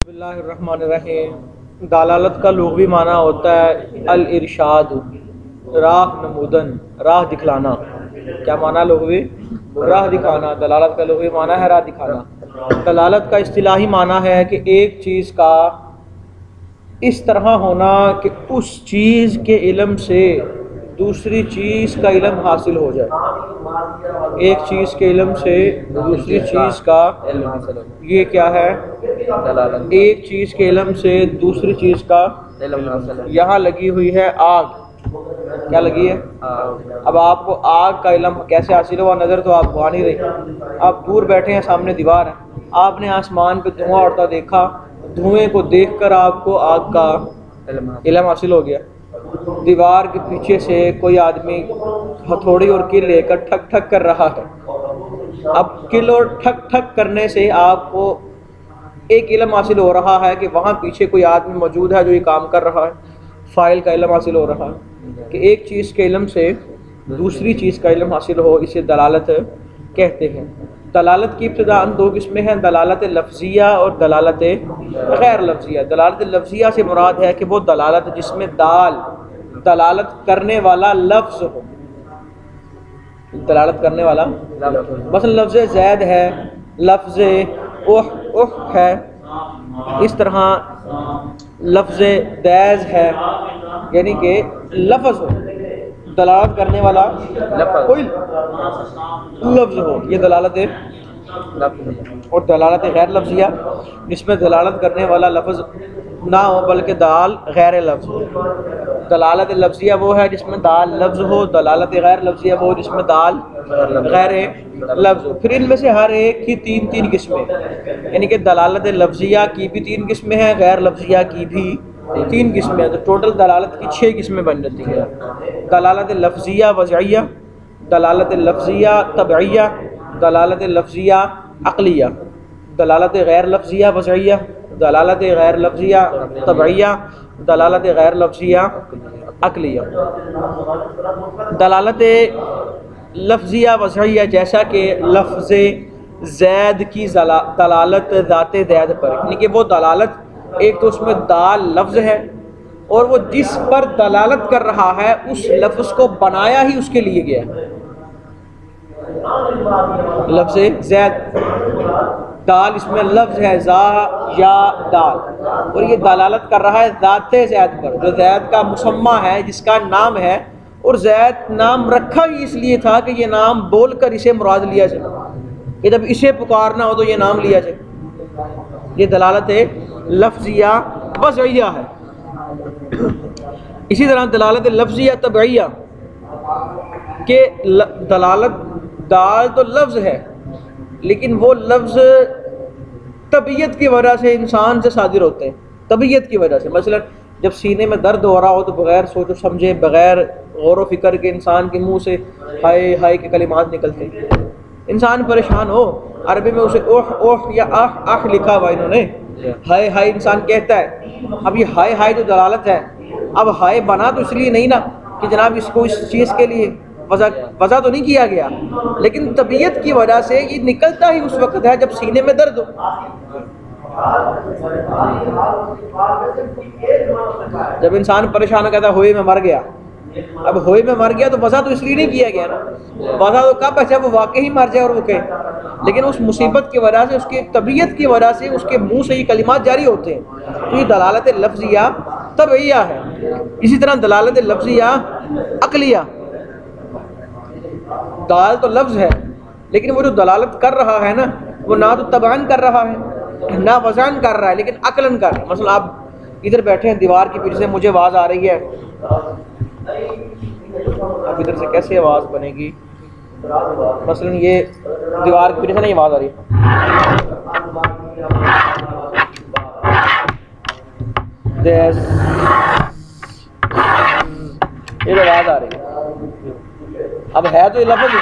بسم اللہ الرحمن الرحیم۔ دلالت کا لغوی معنی ہوتا ہے الارشاد، راہ نمودن، راہ دکھلانا۔ کیا معنی لغوی؟ راہ دکھانا۔ دلالت کا لغوی معنی ہے راہ دکھانا۔ دلالت کا اصطلاحی معنی ہے کہ ایک چیز کا اس طرح ہونا کہ اس چیز کے علم سے دوسری چیز کا علم حاصل ہو جائے۔ ایک چیز کے علم سے دوسری چیز کا علم حاصل ہو، یہ کیا ہے؟ دلالت۔ ایک چیز کے علم سے دوسری چیز کا علم حاصل ہے۔ یہاں لگی ہوئی ہے آگ، کیا لگی ہے؟ اب آپ کو آگ کا علم کیسے حاصل ہوا؟ نظر تو آپ کو آ نہیں رہی، آپ دور بیٹھے ہیں، سامنے دیوار ہے، آپ نے آسمان پہ دھواں اڑتا دیکھا، دھوئیں کو دیکھ کر آپ کو آگ کا علم حاصل ہو گیا۔ دیوار کے پیچھے سے کوئی آدمی ہتھوڑی اور کل لے کر ٹھک ٹھک کر رہا ہے۔ اب کل اور ٹھک ٹھک کرنے سے آپ کو ایک علم حاصل ہو رہا ہے کہ وہاں پیچھے کوئی آدمی موجود ہے جو یہ کام کر رہا ہے۔ فاعل کا علم حاصل ہو رہا ہے کہ ایک چیز کے علم سے دوسری چیز کا علم حاصل ہو، اسے دلالت کہتے ہیں۔ دلالت کی ابتداء دو قسمیں ہیں، دلالت لفظیہ اور دلالت غیر لفظیہ۔ دلالت لفظیہ سے مراد ہے کہ وہ دلالت جس میں دلالت کرنے والا لفظ ہو، دلالت کرنے والا مثلا لفظ زید ہے، لفظ اح ہے، اس طرح لفظ دیز ہے، یعنی کہ لفظ ہو، دلالت کرنے والا کوئی لفظ ہو، یہ دلالت ہے۔ اور دلالت غیر لفظیہ جس میں دلالت کرنے والا لفظ نہ ہو بلکہ دال غیر لفظ ہو۔ دلالت لفظیہ وہ ہے جس میں دال لفظ ہو، دلالت غیر لفظیہ وہ جس میں دال غیر لفظ ہو۔ پھر ان میں سے ہر ایک کی تین قسمیں، یعنی کہ دلالت لفظیہ کی بھی 3 قسمیں ہیں، غیر لفظیہ کی بھی 3 قسمیں ہیں، تو ٹوٹل دلالت کی 6 قسمیں بن جاتی ہیں۔ دلالت لفظیہ وضعیہ، دلالت لفظیہ طبعیہ، دلالت لفظیہ عقلیہ، دلالت غیر لفظیہ وضعیہ، دلالت غیر لفظیہ طبعیہ، دلالت غیر لفظیہ عقلیہ۔ دلالت لفظیہ وضعیہ جیسا کہ لفظ زید کی دلالت ذات زید پر، یعنی کہ وہ دلالت ایک تو اس میں دال لفظ ہے اور وہ جس پر دلالت کر رہا ہے اس لفظ کو بنایا ہی اس کے لیے گیا ہے۔ لفظ زید، دال اس میں لفظ ہے، زا یا دال، اور یہ دلالت کر رہا ہے ذات زید پر، جو زید کا مسمى ہے، جس کا نام ہے، اور زید نام رکھا ہی اس لیے تھا کہ یہ نام بول کر اسے مراد لیا جائے، کہ جب اسے پکارنا ہو تو یہ نام لیا جائے۔ یہ دلالت لفظیہ وضعیہ ہے۔ اسی طرح دلالت لفظیہ طبعیہ کہ دلالت دال تو لفظ ہے لیکن وہ لفظ طبیعت کی وجہ سے انسان سے صادر ہوتے ہیں، طبیعت کی وجہ سے۔ مثلا جب سینے میں درد ہو رہا ہو تو بغیر سوچ و سمجھے، بغیر غور و فکر کے انسان کے منہ سے ہائے ہائے کے کلمات نکلتے ہیں۔ انسان پریشان ہو، عربی میں اسے اوہ یا آہ لکھا ہوا انہوں نے، ہائے ہائے انسان کہتا ہے۔ اب یہ ہائے ہائے جو دلالت ہے، اب ہائے بنا تو اس لیے نہیں نا کہ جناب اس کو اس چیز کے لیے وضع تو نہیں کیا گیا، لیکن طبیعت کی وجہ سے یہ نکلتا ہی اس وقت ہے جب سینے میں درد ہو۔ جب انسان پریشان ہو کہتا ہے ہوئے میں مر گیا، اب ہوئے میں مر گیا تو وضع تو اس لیے نہیں کیا گیا نا، وضع تو کب ہے جب وہ واقعی مر جائے اور وہ کہے، لیکن اس مصیبت کی وجہ سے، اس کی طبیعت کی وجہ سے اس کے منہ سے یہ کلمات جاری ہوتے ہیں، تو یہ دلالت لفظیہ طبعیہ ہے۔ اسی طرح دلالت لفظیہ عقلیہ، دال تو لفظ ہے لیکن وہ جو دلالت کر رہا ہے نا، وہ نہ تو طبعاً کر رہا ہے نہ وضعاً کر رہا ہے، لیکن عقلاً کر رہا ہے۔ مثلا آپ ادھر بیٹھے ہیں، دیوار کے پیچھے سے مجھے آواز آ رہی ہے، اب ادھر سے کیسے آواز بنے گی؟ مثلا یہ دیوار کے پیچھے سے نہیں آواز آ رہی یہ آواز آ رہی ہے، اب ہے تو یہ لفظ،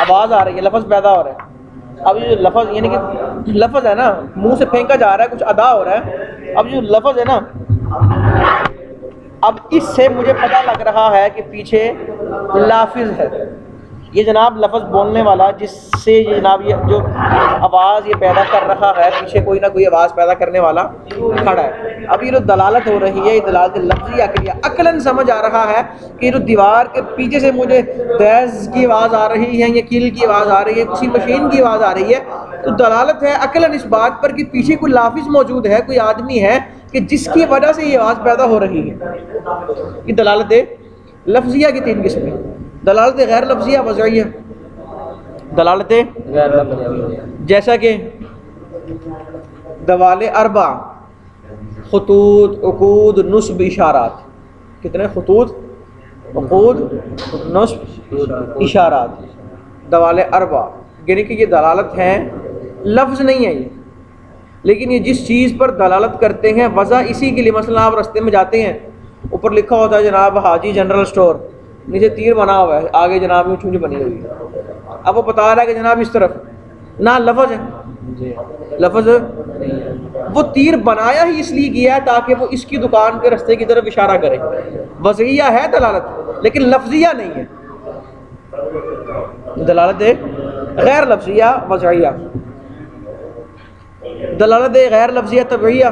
آواز آ رہی ہے، لفظ پیدا ہو رہا ہے۔ اب یہ لفظ یعنی کہ لفظ ہے نا، منہ سے پھینکا جا رہا ہے، کچھ ادا ہو رہا ہے، اب جو لفظ ہے نا، اب اس سے مجھے پتہ لگ رہا ہے کہ پیچھے لافظ ہے، یہ جناب لفظ بولنے والا جس سے یہ جناب یہ جو آواز یہ پیدا کر رہا ہے، پیچھے کوئی نہ کوئی آواز پیدا کرنے والا کھڑا ہے. اب یہ جو دلالت ہو رہی ہے، یہ دلالت لفظی عقلیہ، عقلاً سمجھ آ رہا ہے کہ یہ جو دیوار کے پیچھے سے مجھے دیز کی آواز آ رہی ہے یا کیل کی آواز آ رہی ہے، کسی مشین کی آواز آ رہی ہے، تو دلالت ہے عقلاً اس بات پر کہ پیچھے کوئی لافظ موجود ہے، کوئی آدمی ہے کہ جس کی وجہ سے یہ آواز پیدا ہو رہی ہے. یہ دلالت لفظیہ کی تین قسمیں: دلالت غیر لفظیہ، وضعیہ. دلالت جیسا کہ دوال اربع، خطوط، عقود، نصب، اشارات. کتنے خطوط، عقود، نصب، اشارات. دوال اربع یعنی کہ یہ دلالت ہیں، لفظ نہیں ہے یہ، لیکن یہ جس چیز پر دلالت کرتے ہیں وضع اسی کے لیے. مثلا آپ رستے میں جاتے ہیں، اوپر لکھا ہوتا ہے جناب حاجی جنرل اسٹور، نیچے تیر بنا ہوا ہے، آگے جناب میں چونچ بنی ہوئی ہے. اب وہ بتا رہا ہے کہ جناب اس طرف، نہ لفظ ہے، لفظ وہ تیر بنایا ہی اس لیے گیا ہے تاکہ وہ اس کی دکان کے رستے کی طرف اشارہ کرے. وضعیہ ہے دلالت لیکن لفظیہ نہیں ہے. دلالت غیر لفظیہ، وضعیہ. دلالت غیر لفظیہ طبعیہ،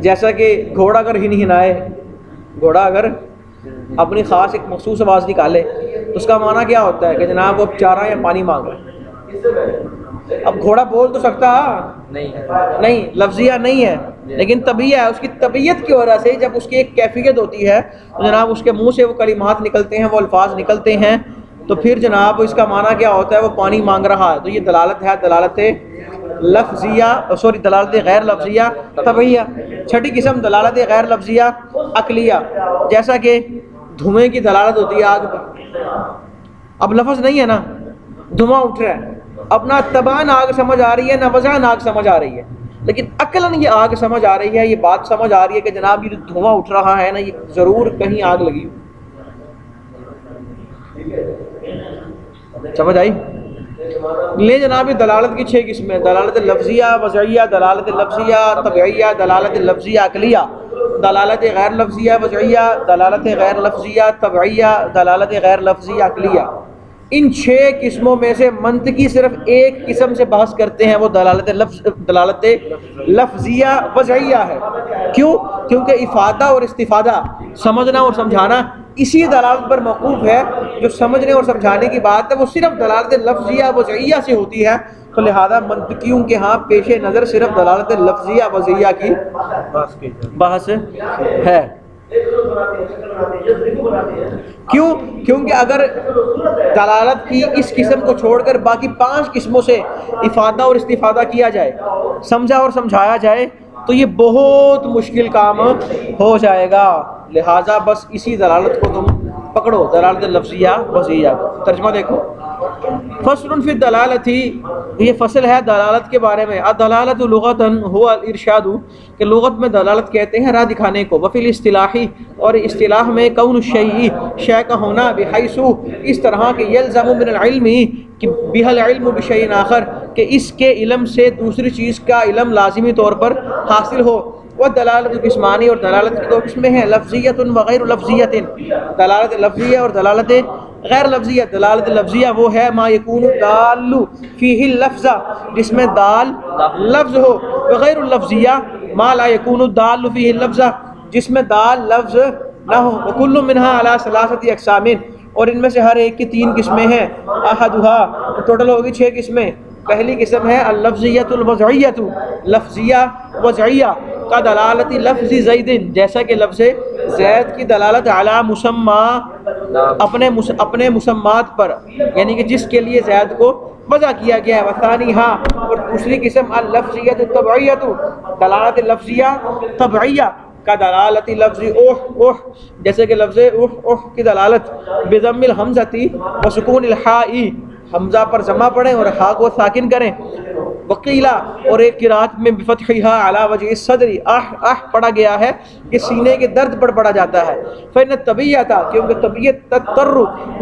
جیسا کہ گھوڑا اگر ہنہنائے، گھوڑا اگر اپنی خاص ایک مخصوص آواز نکالے تو اس کا معنی کیا ہوتا ہے کہ جناب وہ چارہ یا پانی مانگ رہا ہے. اب گھوڑا بول تو سکتا نہیں، لفظیہ نہیں ہے لیکن طبیعہ ہے. اس کی طبیعت کی وجہ سے جب اس کی ایک کیفیت ہوتی ہے تو جناب اس کے منہ سے وہ کلمات نکلتے ہیں، وہ الفاظ نکلتے ہیں، تو پھر جناب اس کا معنی کیا ہوتا ہے، وہ پانی مانگ رہا ہے. تو یہ دلالت ہے، دلالت لفظیہ، دلالت غیر لفظیہ طبعیہ. چھٹی قسم دلالت غیر لفظیہ عقلیہ، جیسا کہ دھوئیں کی دلالت ہوتی ہے آگ پر. اب لفظ نہیں ہے نا، دھواں اٹھ رہا ہے، اب نہ طبعاً آگ سمجھ آ رہی ہے نہ وضعاً آگ سمجھ آ رہی ہے، لیکن عقلاً یہ آگ سمجھ آ رہی ہے، یہ بات سمجھ آ رہی ہے کہ جناب یہ جو دھواں اٹھ رہا ہے نا، یہ ضرور کہیں آگ لگی ہو. سمجھ آئی؟ لے جناب یہ دلالت کی 6 قسمیں: دلالت لفظیہ، وضعیہ، دلالت لفظیہ طبعیہ، دلالت لفظیہ عقلیہ، دلالت غیر لفظیہ وضعیہ، دلالت غیر لفظیہ طبعیہ، دلالت غیر لفظیہ عقلیہ. ان 6 قسموں میں سے منطقی صرف ایک قسم سے بحث کرتے ہیں، وہ دلالت لفظیہ وضعیہ ہے. کیوں؟ کیونکہ افادہ اور استفادہ، سمجھنا اور سمجھانا اسی دلالت پر موقوف ہے. جو سمجھنے اور سمجھانے کی بات ہے وہ صرف دلالت لفظیہ وضعیہ سے ہوتی ہے، تو لہذا منطقیوں کے ہاں پیش نظر صرف دلالت لفظیہ وضعیہ کی بحث ہے. کیوں؟ کیونکہ اگر دلالت کی اس قسم کو چھوڑ کر باقی 5 قسموں سے افادہ اور استفادہ کیا جائے، سمجھا اور سمجھایا جائے، تو یہ بہت مشکل کام ہو جائے گا. لہٰذا بس اسی دلالت کو تم پکڑو، دلالت لفظیہ وضعیہ. ترجمہ دیکھو، فصل فی الدلالت، یہ فصل ہے دلالت کے بارے میں. الدلالت لغتاً هو الارشاد، کہ لغت میں دلالت کہتے ہیں راہ دکھانے کو. وفی الاصطلاح، اور اصطلاح میں کون الشیء، شے کا ہونا، بحیث، اس طرح کہ یلزم من العلم، کہ بہ العلم بشیء آخر، کہ اس کے علم سے دوسری چیز کا علم لازمی طور پر حاصل ہو. والدلالت قسمانی، اور دلالت کی 2 قسمیں ہیں: لفظیۃ وغیر لفظیۃ، دلالت لفظیہ اور دلالت غیر لفظیہ. دلالت لفظیہ وہ ہے ما یکون دال فیہ اللفظ، جس میں دال لفظ ہو. وغیر اللفظیہ ما لا یکون دال فیہ اللفظ، جس میں دال لفظ نہ ہو. وکل منہا علی 3 اقسام، اور ان میں سے ہر ایک کی 3 قسمیں ہیں. احدھا، ٹوٹل ہوگی 6 قسمیں. پہلی قسم ہے اللفظیۃ الوضعیۃ، لفظیہ وضعیہ. کا دلالت لفظ زید، جیسا کہ لفظ زید کی دلالت علی مسمى، اپنے مسمات پر، یعنی کہ جس کے لیے زید کو وضع کیا گیا ہے. وثانیہا، اور دوسری قسم اللفظیۃ الطبعیۃ، دلالت لفظیہ طبعیہ. کا دلالت لفظ اوہ، جیسے کہ لفظ اوہ کی دلالت بضم الحمزۃ وسکون الحاء، حمزہ پر ضمہ پڑھیں اور ہا کو ساکن کریں. وقیلا، اور ایک قرات میں بفتحھا علی وجہ الصدر، پڑھا گیا ہے کہ سینے کے درد پر پڑھا جاتا ہے. فإن الطبیعۃ، کیونکہ طبیعت تضطر،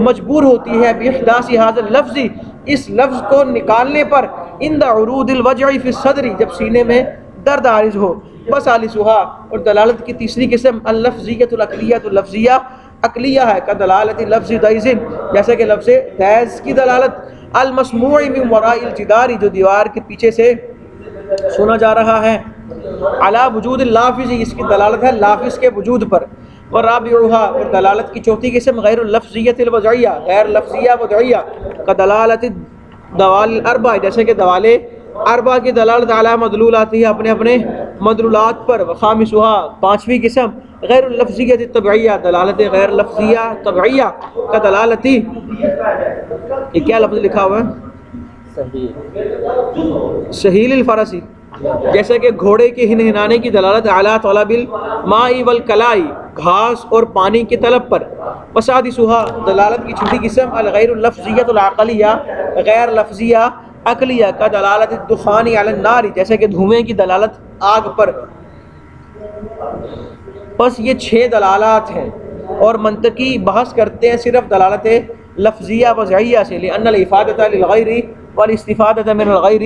مجبور ہوتی ہے، بإحداث هذا اللفظ، اس لفظ کو نکالنے پر، عند عروض الوجع فی الصدر، جب سینے میں درد عارض ہو. وثالثھا، اور دلالت کی تیسری قسم اللفظیۃ العقلیۃ، لفظیہ عقلیہ ہے، کدلالت لفظ دیز، جیسے کہ لفظ دیز کی دلالت، المسموع من وراء الجدار، جو دیوار کے پیچھے سے سنا جا رہا ہے، علی وجود اللافظ، اس کی دلالت ہے لافظ کے وجود پر، ورابعها، اور دلالت کی چوتھی قسم غیر اللفظیت الوضعیہ، غیر لفظیہ وضعیہ، کدلالت دوال الاربع، جیسے کہ دوال اربع کی دلالت علی مدلولاتی ہے، اپنے اپنے مدلولات پر، وخامسها، پانچویں قسم غیر اللفظیت الطبعیہ، دلالت غیر لفظیہ طبعیہ، کدلالتی، یہ کیا لفظ لکھا ہوا ہے؟ سہیل الفرسی، جیسے کہ گھوڑے کے ہنہنانے کی دلالت علی طلب الماء والکلاء، گھاس اور پانی کی طلب پر، وسادسها، دلالت کی چھٹی قسم الغیر اللفظیت العقلیہ، غیر لفظیہ عقلیہ، کا دلالت الدخان علی النار، جیسے کہ دھوئیں کی دلالت آگ پر۔ بس یہ 6 دلالات ہیں، اور منطقی بحث کرتے ہیں صرف دلالت لفظیہ وضعیہ سے، لأن الافادۃ للغیر والاستفادۃ من الغیر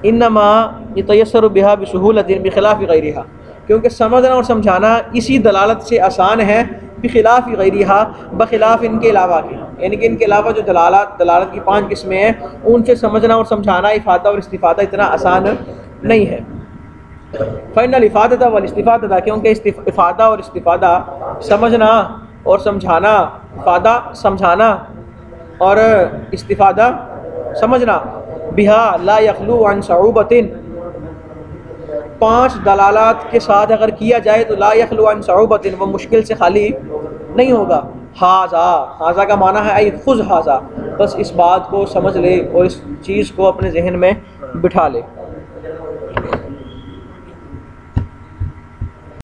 انما یتیسر بها بسہولۃ بخلاف غیرہا، کیونکہ سمجھنا اور سمجھانا اسی دلالت سے آسان ہے، بخلاف غیرہا، بخلاف ان کے علاوہ کے، یعنی کہ ان کے علاوہ جو دلالت کی 5 قسمیں ہیں، ان سے سمجھنا اور سمجھانا، افادہ اور استفادہ اتنا آسان نہیں ہے۔ فإن الافادۃ والاستفادۃ، کیونکہ افادہ اور استفادہ، سمجھنا اور سمجھانا، افادہ سمجھانا اور استفادہ سمجھنا، بہا لا یخلو عن صعوبۃ، 5 دلالات کے ساتھ اگر کیا جائے تو لا یخلو عن صعوبۃ، وہ مشکل سے خالی نہیں ہوگا۔ حاذا کا معنی ہے ای خذ حاذا، بس اس بات کو سمجھ لے اور اس چیز کو اپنے ذہن میں بٹھا لے۔